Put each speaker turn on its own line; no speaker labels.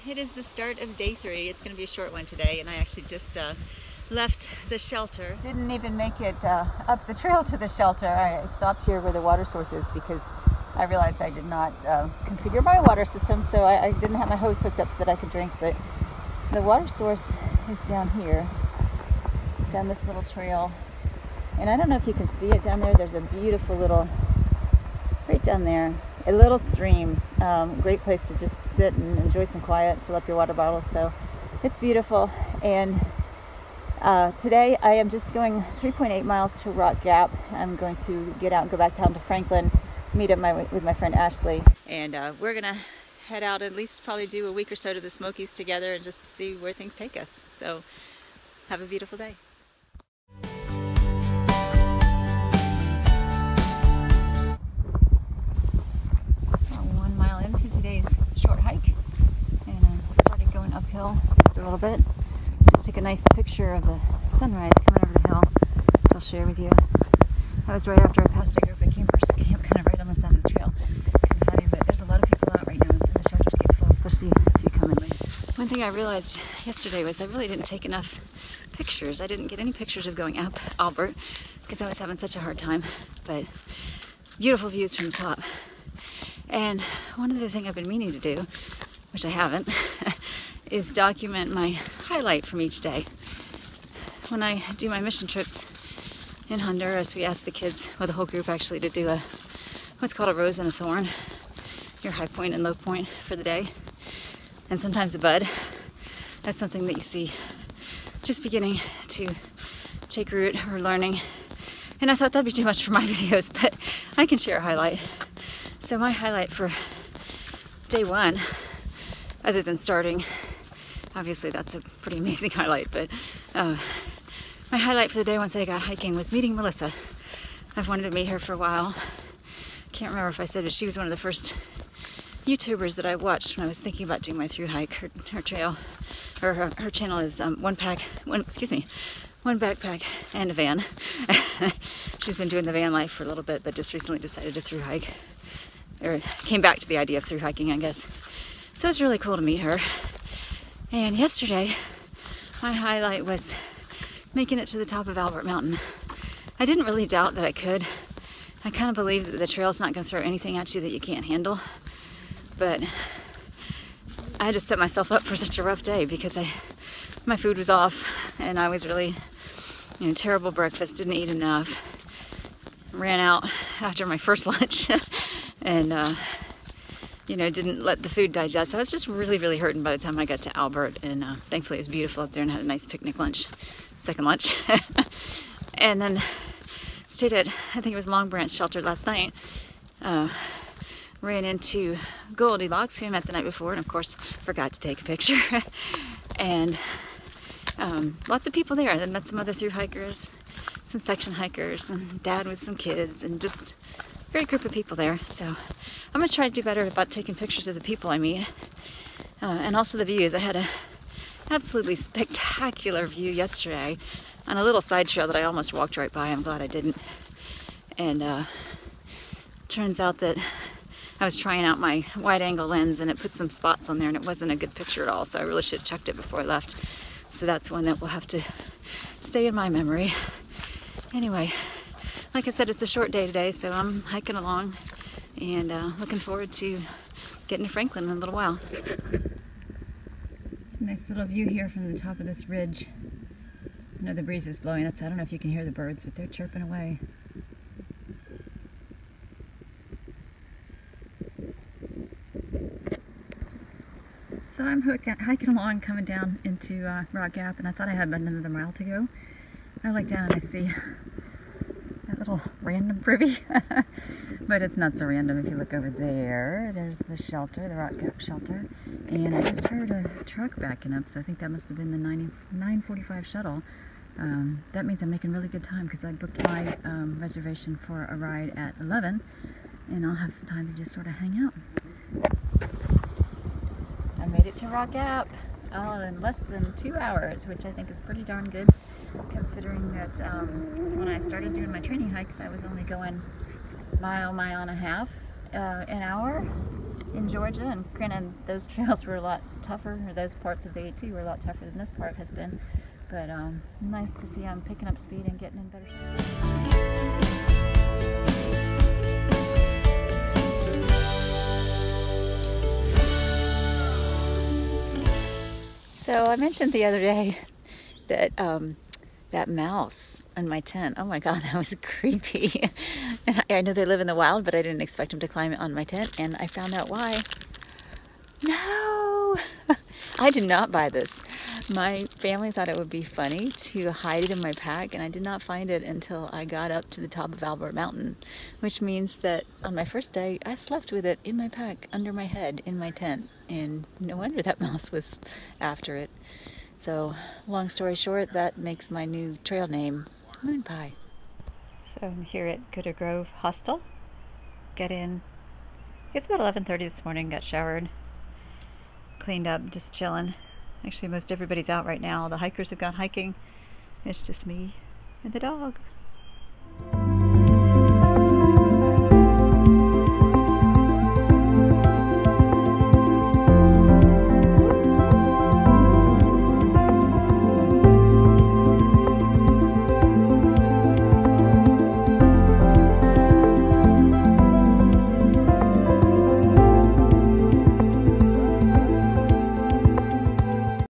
It is the start of day 3. It's going to be a short one today, and I actually just left the shelter. Didn't even make it up the trail to the shelter. I stopped here where the water source is because I realized I did not configure my water system, so I didn't have my hose hooked up so that I could drink, but the water source is down here, down this little trail. And I don't know if you can see it down there. There's a beautiful little, right down there, a little stream. Great place to just sit and enjoy some quiet, fill up your water bottle. So it's beautiful. And today I am just going 3.8 miles to Rock Gap. I'm going to get out and go back down to Franklin, meet up with my friend Ashley. And we're gonna head out, at least probably do a week or so to the Smokies together and just see where things take us. So have a beautiful day. 1 mile into today's short hike, and started going uphill just a little bit. Just took a nice picture of the sunrise coming over the hill, which I'll share with you. That was right after I passed a group of campers that camp kind of right on the side of the trail. Kind of funny, but there's a lot of people out right now, and some of the shelters get full, especially if you come in late. One thing I realized yesterday was I really didn't take enough pictures. I didn't get any pictures of going up Albert because I was having such a hard time, but beautiful views from the top. And one other thing I've been meaning to do, which I haven't, is document my highlight from each day. When I do my mission trips in Honduras, we ask the kids, well, the whole group actually, to do what's called a rose and a thorn, your high point and low point for the day, and sometimes a bud. That's something that you see just beginning to take root or learning. And I thought that'd be too much for my videos, but I can share a highlight. So my highlight for day 1, other than starting, obviously that's a pretty amazing highlight, but my highlight for the day once I got hiking was meeting Melissa. I've wanted to meet her for a while. Can't remember if I said it, but she was one of the first YouTubers that I watched when I was thinking about doing my thru-hike. Her trail, or her channel is one backpack and a van. She's been doing the van life for a little bit, but just recently decided to thru-hike, or came back to the idea of thru-hiking, I guess. So it's really cool to meet her. And yesterday, my highlight was making it to the top of Albert Mountain. I didn't really doubt that I could. I kind of believe that the trail's not going to throw anything at you that you can't handle. But I just set myself up for such a rough day because my food was off, and I was really, terrible breakfast, didn't eat enough. Ran out after my first lunch and didn't let the food digest. I was just really, really hurting by the time I got to Albert, and thankfully it was beautiful up there and had a nice picnic lunch, second lunch. And then stayed at, I think it was Long Branch Shelter last night. Ran into Goldilocks, who I met the night before, and of course forgot to take a picture. And lots of people there. I met some other thru-hikers, some section hikers, and Dad with some kids, and just a great group of people there. So I'm gonna try to do better about taking pictures of the people I meet, and also the views. I had an absolutely spectacular view yesterday on a little side trail that I almost walked right by. I'm glad I didn't. And turns out that I was trying out my wide angle lens, and it put some spots on there, and it wasn't a good picture at all, so I really should have checked it before I left. So that's one that will have to stay in my memory. Anyway, like I said, it's a short day today, so I'm hiking along and looking forward to getting to Franklin in a little while. Nice little view here from the top of this ridge. I know the breeze is blowing us. I don't know if you can hear the birds, but they're chirping away. So I'm hiking along, coming down into Rock Gap, and I thought I had about another mile to go. I look down and I see that little random privy, but it's not so random. If you look over there, there's the shelter, the Rock Gap shelter, and I just heard a truck backing up, so I think that must have been the 9:45 shuttle. That means I'm making really good time because I booked my reservation for a ride at 11, and I'll have some time to just sort of hang out. I made it to Rock Gap in less than 2 hours, which I think is pretty darn good, considering that when I started doing my training hikes, I was only going mile and a half an hour, in Georgia, and granted those trails were a lot tougher, or those parts of the AT were a lot tougher than this part has been, but nice to see I'm picking up speed and getting in better shape. So I mentioned the other day that that mouse in my tent, oh my god, that was creepy. And I know they live in the wild, but I didn't expect them to climb on my tent, and I found out why. No! I did not buy this. My family thought it would be funny to hide it in my pack, and I did not find it until I got up to the top of Albert Mountain, which means that on my first day, I slept with it in my pack, under my head, in my tent, and no wonder that mouse was after it. So, long story short, that makes my new trail name Moon Pie. So I'm here at Gooder Grove Hostel. Got in, it's about 11:30 this morning, got showered, cleaned up, just chilling. Actually, most everybody's out right now. The hikers have gone hiking. It's just me and the dog.